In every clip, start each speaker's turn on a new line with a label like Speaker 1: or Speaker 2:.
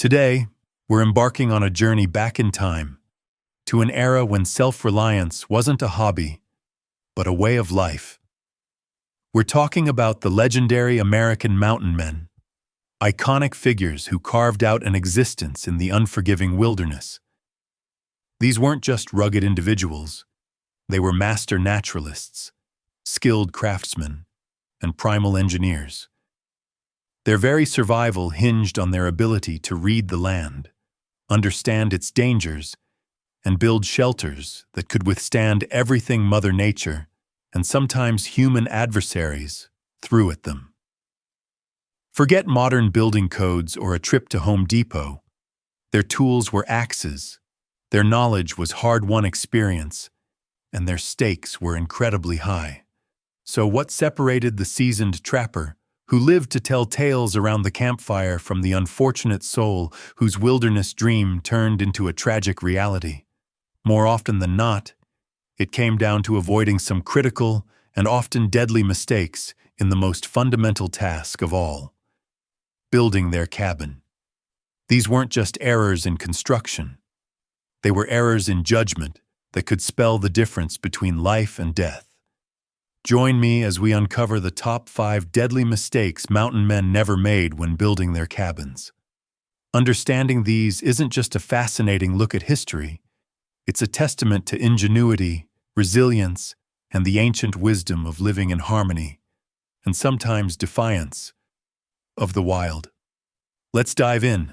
Speaker 1: Today, we're embarking on a journey back in time, to an era when self-reliance wasn't a hobby, but a way of life. We're talking about the legendary American mountain men, iconic figures who carved out an existence in the unforgiving wilderness. These weren't just rugged individuals, they were master naturalists, skilled craftsmen, and primal engineers. Their very survival hinged on their ability to read the land, understand its dangers, and build shelters that could withstand everything Mother Nature and sometimes human adversaries threw at them. Forget modern building codes or a trip to Home Depot. Their tools were axes, their knowledge was hard-won experience, and their stakes were incredibly high. So what separated the seasoned trapper, who lived to tell tales around the campfire, from the unfortunate soul whose wilderness dream turned into a tragic reality? More often than not, it came down to avoiding some critical and often deadly mistakes in the most fundamental task of all: building their cabin. These weren't just errors in construction. They were errors in judgment that could spell the difference between life and death. Join me as we uncover the top 5 deadly mistakes mountain men never made when building their cabins. Understanding these isn't just a fascinating look at history, it's a testament to ingenuity, resilience, and the ancient wisdom of living in harmony, and sometimes defiance, of the wild. Let's dive in.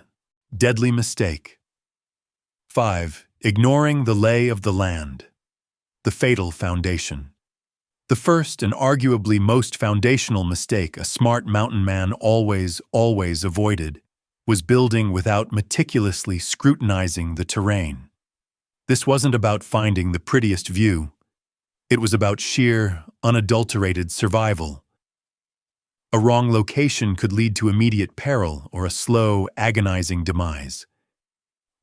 Speaker 1: Deadly mistake. 5. Ignoring the lay of the land. The fatal foundation. The first and arguably most foundational mistake a smart mountain man always avoided was building without meticulously scrutinizing the terrain. This wasn't about finding the prettiest view. It was about sheer, unadulterated survival. A wrong location could lead to immediate peril or a slow, agonizing demise.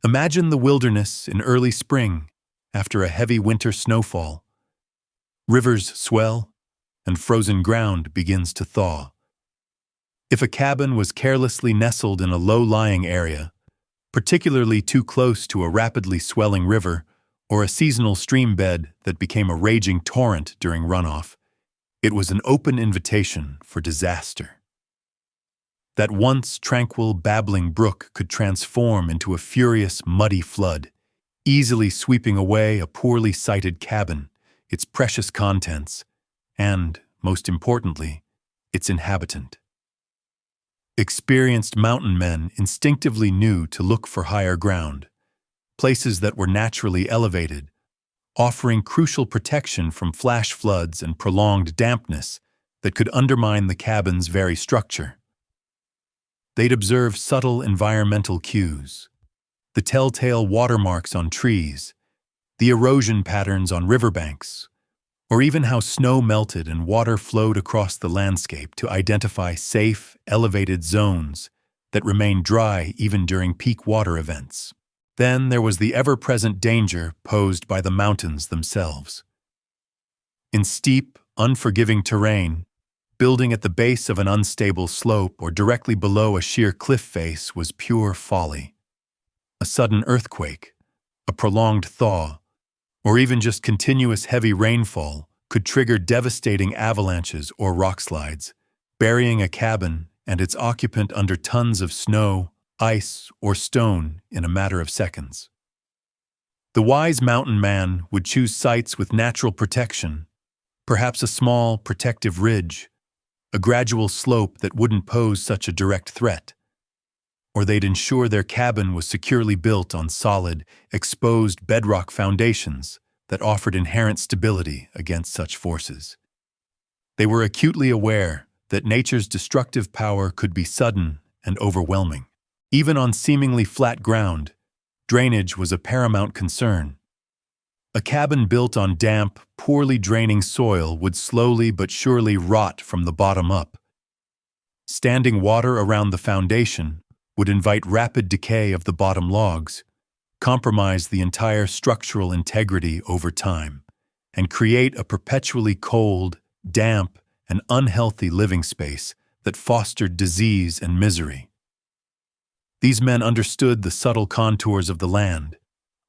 Speaker 1: Imagine the wilderness in early spring after a heavy winter snowfall. Rivers swell, and frozen ground begins to thaw. If a cabin was carelessly nestled in a low-lying area, particularly too close to a rapidly swelling river or a seasonal stream bed that became a raging torrent during runoff, it was an open invitation for disaster. That once tranquil, babbling brook could transform into a furious, muddy flood, easily sweeping away a poorly sited cabin, its precious contents, and, most importantly, its inhabitant. Experienced mountain men instinctively knew to look for higher ground, places that were naturally elevated, offering crucial protection from flash floods and prolonged dampness that could undermine the cabin's very structure. They'd observe subtle environmental cues, the telltale watermarks on trees, the erosion patterns on riverbanks, or even how snow melted and water flowed across the landscape to identify safe, elevated zones that remained dry even during peak water events. Then there was the ever-present danger posed by the mountains themselves. In steep, unforgiving terrain, building at the base of an unstable slope or directly below a sheer cliff face was pure folly. A sudden earthquake, a prolonged thaw, or even just continuous heavy rainfall could trigger devastating avalanches or rock slides, burying a cabin and its occupant under tons of snow, ice, or stone in a matter of seconds. The wise mountain man would choose sites with natural protection, perhaps a small, protective ridge, a gradual slope that wouldn't pose such a direct threat. Or they'd ensure their cabin was securely built on solid, exposed bedrock foundations that offered inherent stability against such forces. They were acutely aware that nature's destructive power could be sudden and overwhelming. Even on seemingly flat ground, drainage was a paramount concern. A cabin built on damp, poorly draining soil would slowly but surely rot from the bottom up. Standing water around the foundation would invite rapid decay of the bottom logs, compromise the entire structural integrity over time, and create a perpetually cold, damp, and unhealthy living space that fostered disease and misery. These men understood the subtle contours of the land,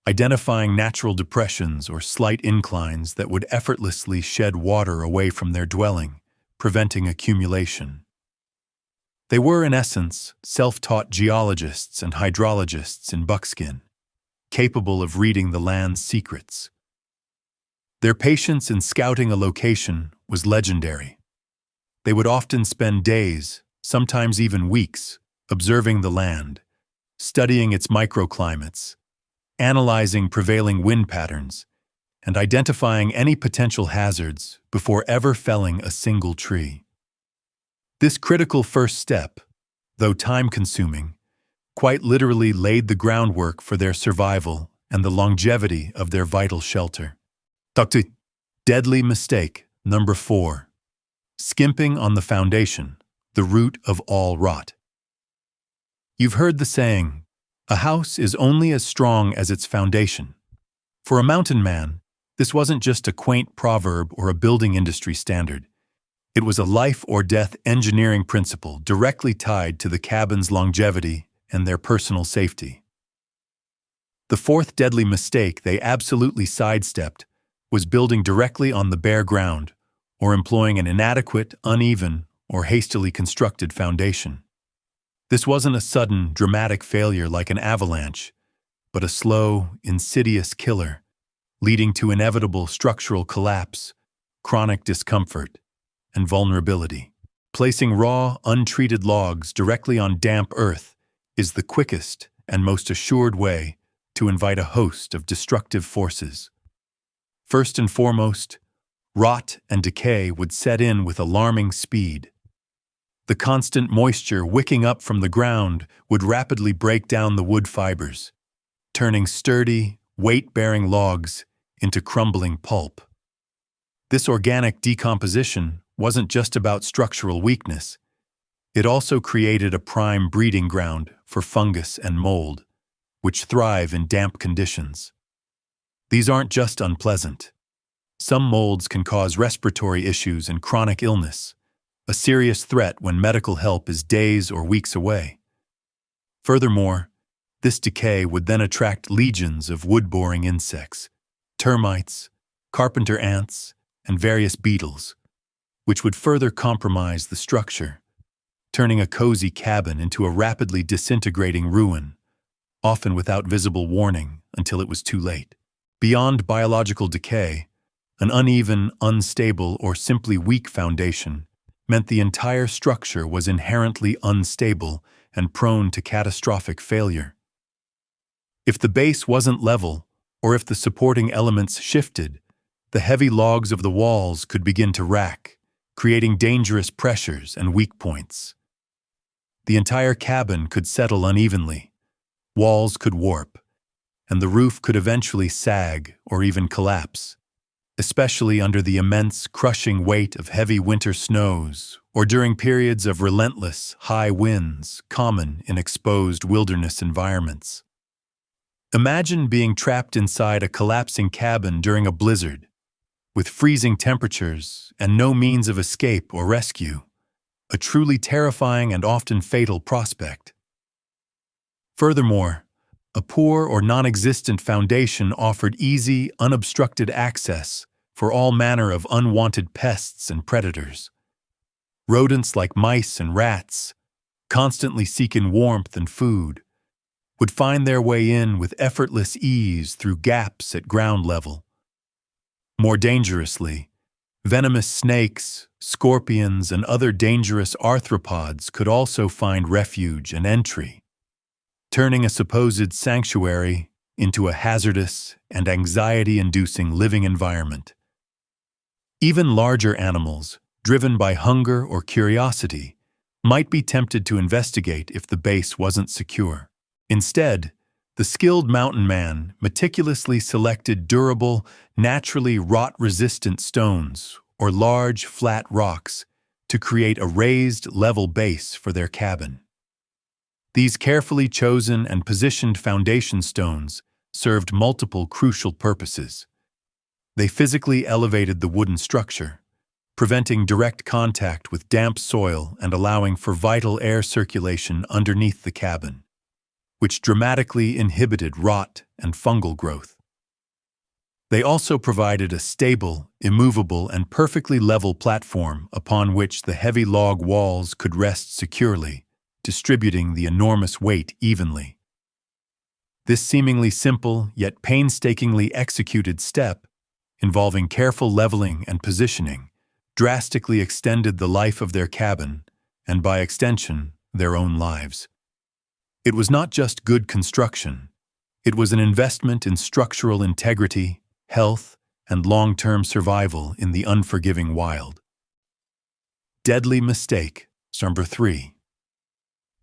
Speaker 1: identifying natural depressions or slight inclines that would effortlessly shed water away from their dwelling, preventing accumulation. They were, in essence, self-taught geologists and hydrologists in buckskin, capable of reading the land's secrets. Their patience in scouting a location was legendary. They would often spend days, sometimes even weeks, observing the land, studying its microclimates, analyzing prevailing wind patterns, and identifying any potential hazards before ever felling a single tree. This critical first step, though time-consuming, quite literally laid the groundwork for their survival and the longevity of their vital shelter. Dr. Deadly mistake number 4. Skimping on the foundation, the root of all rot. You've heard the saying, a house is only as strong as its foundation. For a mountain man, this wasn't just a quaint proverb or a building industry standard. It was a life-or-death engineering principle directly tied to the cabin's longevity and their personal safety. The fourth deadly mistake they absolutely sidestepped was building directly on the bare ground or employing an inadequate, uneven, or hastily constructed foundation. This wasn't a sudden, dramatic failure like an avalanche, but a slow, insidious killer, leading to inevitable structural collapse, chronic discomfort, and vulnerability. Placing raw, untreated logs directly on damp earth is the quickest and most assured way to invite a host of destructive forces. First and foremost, rot and decay would set in with alarming speed. The constant moisture wicking up from the ground would rapidly break down the wood fibers, turning sturdy, weight-bearing logs into crumbling pulp. This organic decomposition wasn't just about structural weakness. It also created a prime breeding ground for fungus and mold, which thrive in damp conditions. These aren't just unpleasant. Some molds can cause respiratory issues and chronic illness, a serious threat when medical help is days or weeks away. Furthermore, this decay would then attract legions of wood-boring insects, termites, carpenter ants, and various beetles, which would further compromise the structure, turning a cozy cabin into a rapidly disintegrating ruin, often without visible warning until it was too late. Beyond biological decay, an uneven, unstable, or simply weak foundation meant the entire structure was inherently unstable and prone to catastrophic failure. If the base wasn't level, or if the supporting elements shifted, the heavy logs of the walls could begin to rack, creating dangerous pressures and weak points. The entire cabin could settle unevenly, walls could warp, and the roof could eventually sag or even collapse, especially under the immense, crushing weight of heavy winter snows or during periods of relentless, high winds common in exposed wilderness environments. Imagine being trapped inside a collapsing cabin during a blizzard, with freezing temperatures and no means of escape or rescue, a truly terrifying and often fatal prospect. Furthermore, a poor or non-existent foundation offered easy, unobstructed access for all manner of unwanted pests and predators. Rodents like mice and rats, constantly seeking warmth and food, would find their way in with effortless ease through gaps at ground level. More dangerously, venomous snakes, scorpions, and other dangerous arthropods could also find refuge and entry, turning a supposed sanctuary into a hazardous and anxiety-inducing living environment. Even larger animals, driven by hunger or curiosity, might be tempted to investigate if the base wasn't secure. Instead, the skilled mountain man meticulously selected durable, naturally rot-resistant stones or large, flat rocks to create a raised, level base for their cabin. These carefully chosen and positioned foundation stones served multiple crucial purposes. They physically elevated the wooden structure, preventing direct contact with damp soil and allowing for vital air circulation underneath the cabin. which dramatically inhibited rot and fungal growth. They also provided a stable, immovable, and perfectly level platform upon which the heavy log walls could rest securely, distributing the enormous weight evenly. This seemingly simple yet painstakingly executed step, involving careful leveling and positioning, drastically extended the life of their cabin, and by extension, their own lives. It was not just good construction. It was an investment in structural integrity, health, and long-term survival in the unforgiving wild. Deadly mistake, number 3.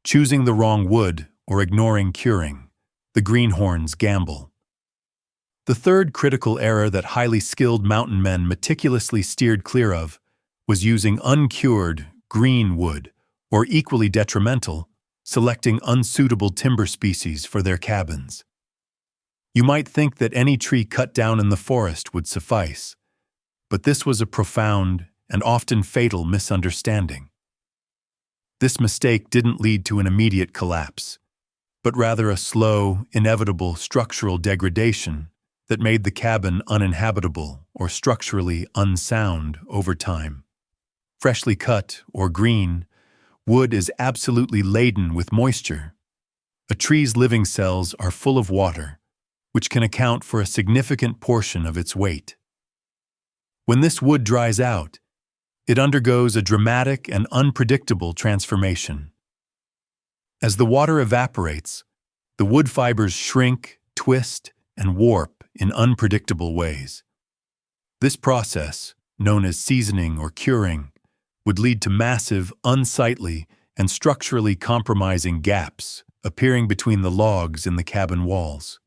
Speaker 1: Choosing the wrong wood or ignoring curing, the greenhorn's gamble. The third critical error that highly skilled mountain men meticulously steered clear of was using uncured, green wood, or equally detrimental, selecting unsuitable timber species for their cabins. You might think that any tree cut down in the forest would suffice, but this was a profound and often fatal misunderstanding. This mistake didn't lead to an immediate collapse, but rather a slow, inevitable structural degradation that made the cabin uninhabitable or structurally unsound over time. Freshly cut or green, wood is absolutely laden with moisture. A tree's living cells are full of water, which can account for a significant portion of its weight. When this wood dries out, it undergoes a dramatic and unpredictable transformation. As the water evaporates, the wood fibers shrink, twist, and warp in unpredictable ways. This process, known as seasoning or curing, would lead to massive, unsightly, and structurally compromising gaps appearing between the logs in the cabin walls.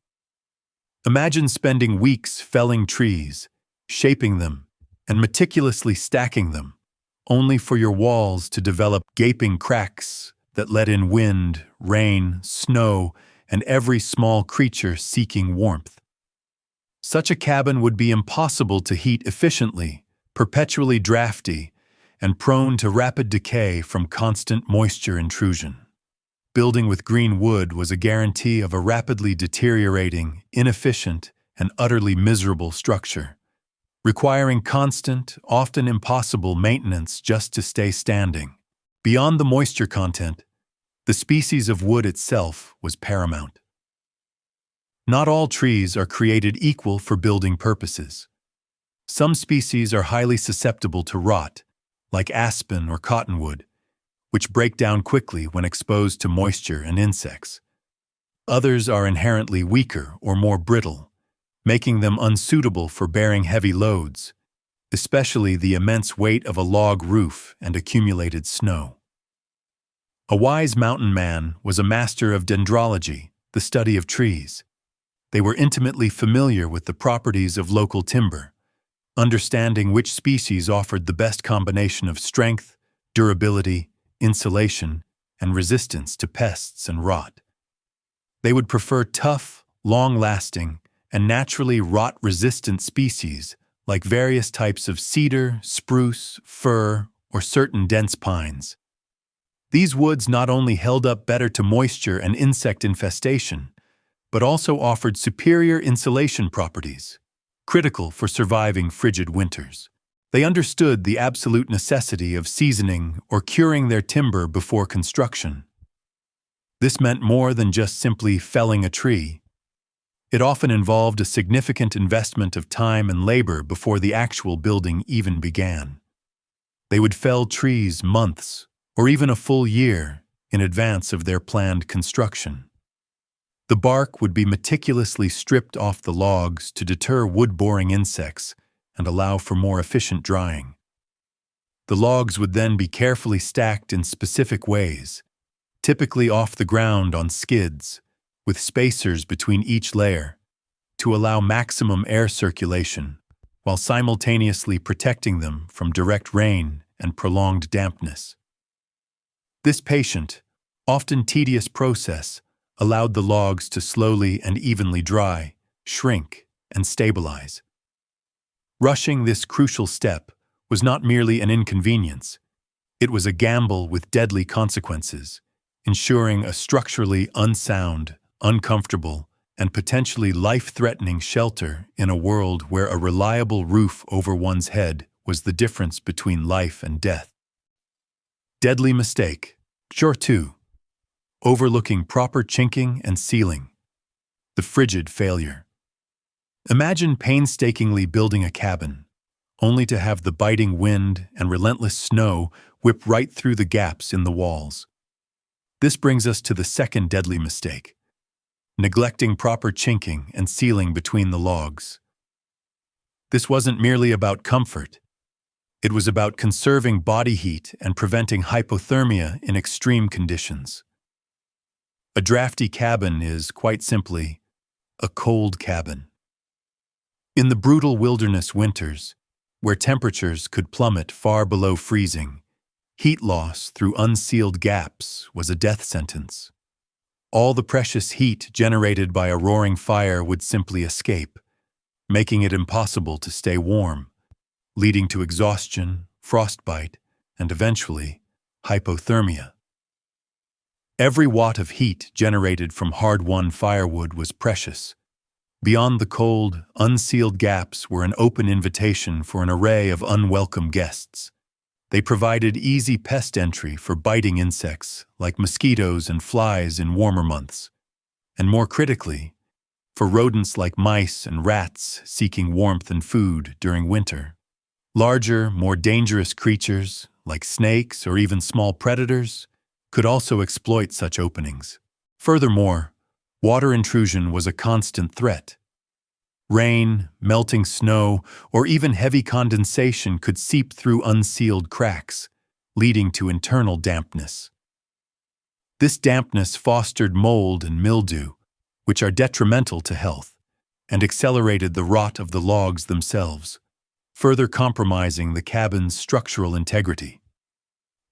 Speaker 1: Imagine spending weeks felling trees, shaping them, and meticulously stacking them, only for your walls to develop gaping cracks that let in wind, rain, snow, and every small creature seeking warmth. Such a cabin would be impossible to heat efficiently, perpetually drafty, and prone to rapid decay from constant moisture intrusion. Building with green wood was a guarantee of a rapidly deteriorating, inefficient, and utterly miserable structure, requiring constant, often impossible maintenance just to stay standing. Beyond the moisture content, the species of wood itself was paramount. Not all trees are created equal for building purposes. Some species are highly susceptible to rot, like aspen or cottonwood, which break down quickly when exposed to moisture and insects. Others are inherently weaker or more brittle, making them unsuitable for bearing heavy loads, especially the immense weight of a log roof and accumulated snow. A wise mountain man was a master of dendrology, the study of trees. They were intimately familiar with the properties of local timber, understanding which species offered the best combination of strength, durability, insulation, and resistance to pests and rot. They would prefer tough, long-lasting, and naturally rot-resistant species like various types of cedar, spruce, fir, or certain dense pines. These woods not only held up better to moisture and insect infestation, but also offered superior insulation properties, critical for surviving frigid winters. They understood the absolute necessity of seasoning or curing their timber before construction. This meant more than just simply felling a tree. It often involved a significant investment of time and labor before the actual building even began. They would fell trees months, or even a full year, in advance of their planned construction. The bark would be meticulously stripped off the logs to deter wood-boring insects and allow for more efficient drying. The logs would then be carefully stacked in specific ways, typically off the ground on skids, with spacers between each layer, to allow maximum air circulation, while simultaneously protecting them from direct rain and prolonged dampness. This patient, often tedious process allowed the logs to slowly and evenly dry, shrink, and stabilize. Rushing this crucial step was not merely an inconvenience, it was a gamble with deadly consequences, ensuring a structurally unsound, uncomfortable, and potentially life-threatening shelter in a world where a reliable roof over one's head was the difference between life and death. Deadly mistake. Sure 2. Overlooking proper chinking and sealing. The frigid failure. Imagine painstakingly building a cabin, only to have the biting wind and relentless snow whip right through the gaps in the walls. This brings us to the second deadly mistake: neglecting proper chinking and sealing between the logs. This wasn't merely about comfort. It was about conserving body heat and preventing hypothermia in extreme conditions. A drafty cabin is, quite simply, a cold cabin. In the brutal wilderness winters, where temperatures could plummet far below freezing, heat loss through unsealed gaps was a death sentence. All the precious heat generated by a roaring fire would simply escape, making it impossible to stay warm, leading to exhaustion, frostbite, and eventually, hypothermia. Every watt of heat generated from hard-won firewood was precious. Beyond the cold, unsealed gaps were an open invitation for an array of unwelcome guests. They provided easy pest entry for biting insects like mosquitoes and flies in warmer months, and more critically, for rodents like mice and rats seeking warmth and food during winter. Larger, more dangerous creatures, like snakes or even small predators, could also exploit such openings. Furthermore, water intrusion was a constant threat. Rain, melting snow, or even heavy condensation could seep through unsealed cracks, leading to internal dampness. This dampness fostered mold and mildew, which are detrimental to health, and accelerated the rot of the logs themselves, further compromising the cabin's structural integrity.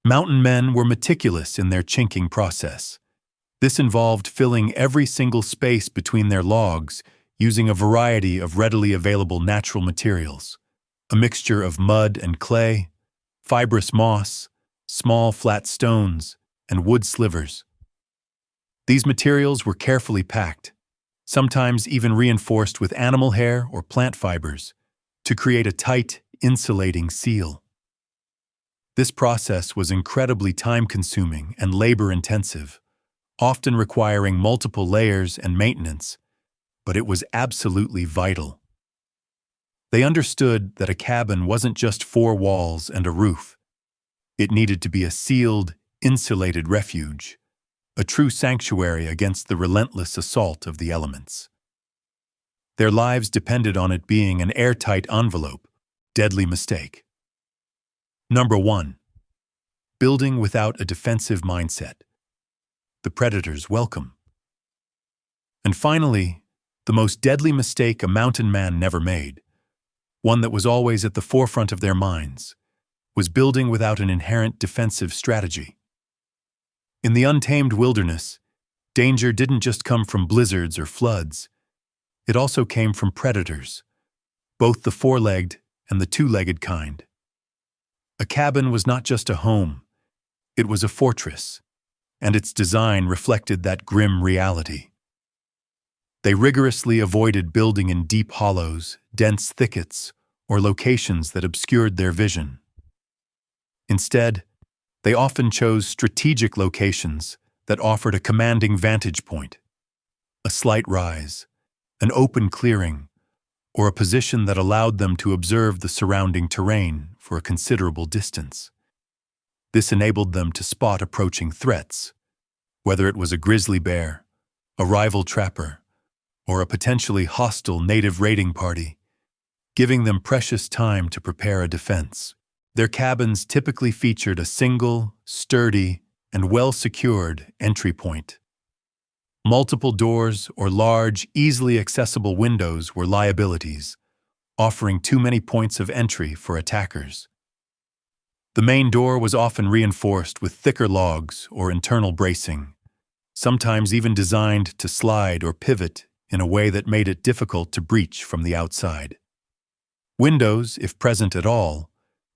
Speaker 1: Mountain men were meticulous in their chinking process. This involved filling every single space between their logs using a variety of readily available natural materials, a mixture of mud and clay, fibrous moss, small flat stones, and wood slivers. These materials were carefully packed, sometimes even reinforced with animal hair or plant fibers, to create a tight, insulating seal. This process was incredibly time-consuming and labor-intensive, often requiring multiple layers and maintenance, but it was absolutely vital. They understood that a cabin wasn't just four walls and a roof. It needed to be a sealed, insulated refuge, a true sanctuary against the relentless assault of the elements. Their lives depended on it being an airtight envelope. Deadly mistake. Number 1. Building without a defensive mindset. The predator's welcome. And finally, the most deadly mistake a mountain man never made, one that was always at the forefront of their minds, was building without an inherent defensive strategy. In the untamed wilderness, danger didn't just come from blizzards or floods. It also came from predators, both the four-legged and the two-legged kind. A cabin was not just a home, it was a fortress, and its design reflected that grim reality. They rigorously avoided building in deep hollows, dense thickets, or locations that obscured their vision. Instead, they often chose strategic locations that offered a commanding vantage point, a slight rise, an open clearing, or a position that allowed them to observe the surrounding terrain for a considerable distance. This enabled them to spot approaching threats, whether it was a grizzly bear, a rival trapper, or a potentially hostile native raiding party, giving them precious time to prepare a defense. Their cabins typically featured a single, sturdy, and well-secured entry point. Multiple doors or large, easily accessible windows were liabilities, offering too many points of entry for attackers. The main door was often reinforced with thicker logs or internal bracing, sometimes even designed to slide or pivot in a way that made it difficult to breach from the outside. Windows, if present at all,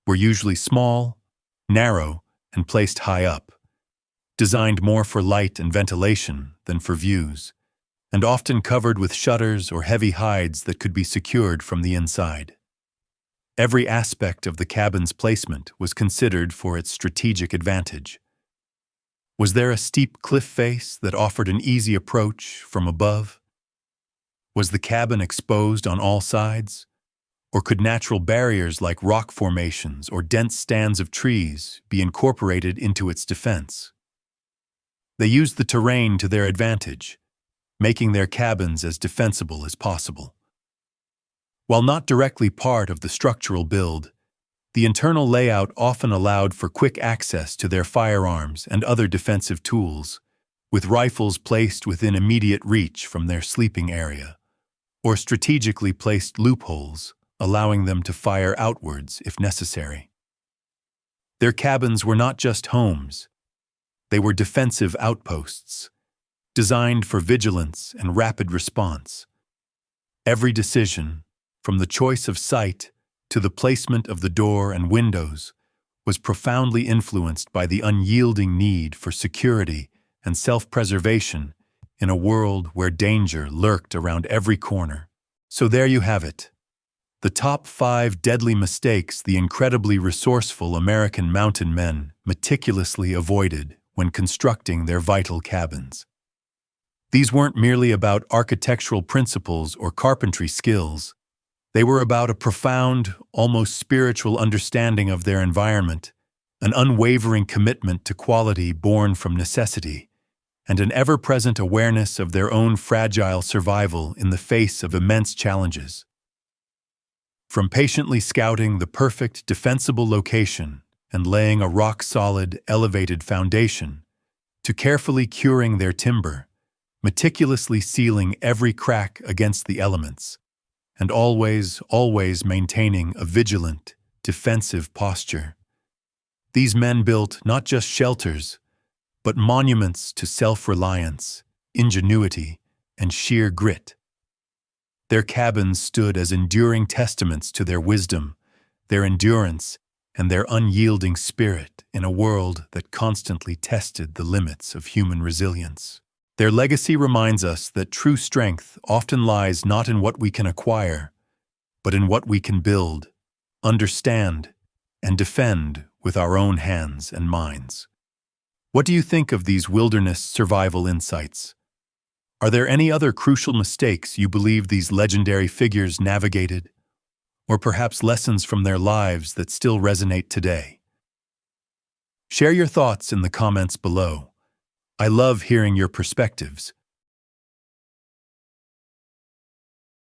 Speaker 1: were usually small, narrow, and placed high up. designed more for light and ventilation than for views, and often covered with shutters or heavy hides that could be secured from the inside. Every aspect of the cabin's placement was considered for its strategic advantage. Was there a steep cliff face that offered an easy approach from above? Was the cabin exposed on all sides? Or could natural barriers like rock formations or dense stands of trees be incorporated into its defense? They used the terrain to their advantage, making their cabins as defensible as possible. While not directly part of the structural build, the internal layout often allowed for quick access to their firearms and other defensive tools, with rifles placed within immediate reach from their sleeping area, or strategically placed loopholes, allowing them to fire outwards if necessary. Their cabins were not just homes, they were defensive outposts, designed for vigilance and rapid response. Every decision, from the choice of site to the placement of the door and windows, was profoundly influenced by the unyielding need for security and self-preservation in a world where danger lurked around every corner. So there you have it. The top 5 deadly mistakes the incredibly resourceful American mountain men meticulously avoided when constructing their vital cabins. These weren't merely about architectural principles or carpentry skills. They were about a profound, almost spiritual understanding of their environment, an unwavering commitment to quality born from necessity, and an ever-present awareness of their own fragile survival in the face of immense challenges. From patiently scouting the perfect defensible location and laying a rock-solid, elevated foundation, to carefully curing their timber, meticulously sealing every crack against the elements, and always maintaining a vigilant, defensive posture. These men built not just shelters, but monuments to self-reliance, ingenuity, and sheer grit. Their cabins stood as enduring testaments to their wisdom, their endurance, and their unyielding spirit in a world that constantly tested the limits of human resilience. Their legacy reminds us that true strength often lies not in what we can acquire, but in what we can build, understand, and defend with our own hands and minds. What do you think of these wilderness survival insights? Are there any other crucial mistakes you believe these legendary figures navigated, or perhaps lessons from their lives that still resonate today? Share your thoughts in the comments below. I love hearing your perspectives,